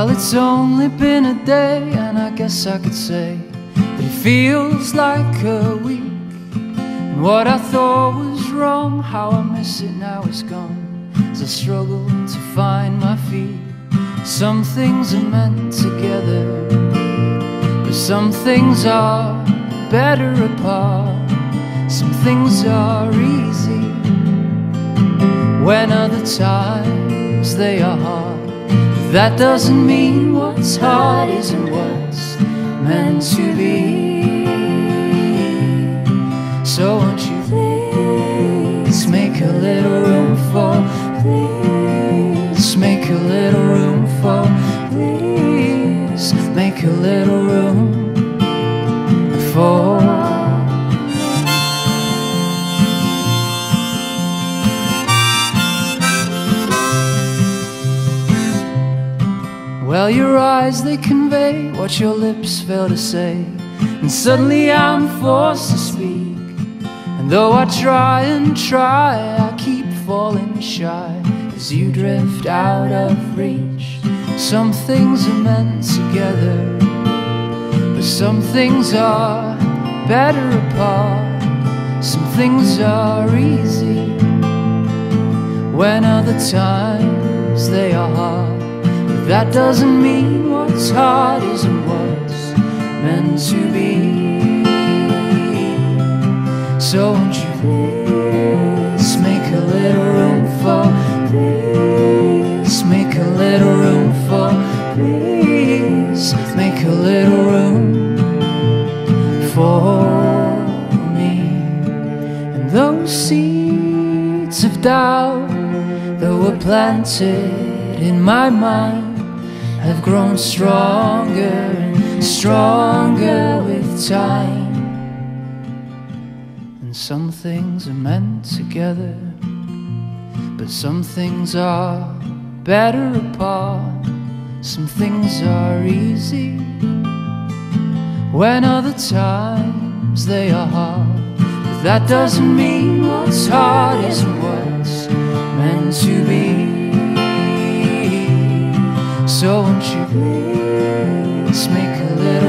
Well, it's only been a day, and I guess I could say that it feels like a week. And what I thought was wrong, how I miss it now is gone, as I struggle to find my feet. Some things are meant together, but some things are better apart. Some things are easy when other times they are hard. That doesn't mean what's hard isn't what's meant to be. So won't you please make a little room for, please make a little room for, please make a little room for. Well, your eyes, they convey what your lips fail to say, and suddenly I'm forced to speak. And though I try and try, I keep falling shy as you drift out of reach. Some things are meant together, but some things are better apart. Some things are easy when other times they are hard. That doesn't mean what's hard isn't what's meant to be. So won't you please make a little room for, please make a little room for, please make a little room for me. And those seeds of doubt that were planted in my mind have grown stronger and stronger with time. And some things are meant together, but some things are better apart. Some things are easy when other times they are hard. But that doesn't mean what's hard isn't what's meant to be. So won't you please make a little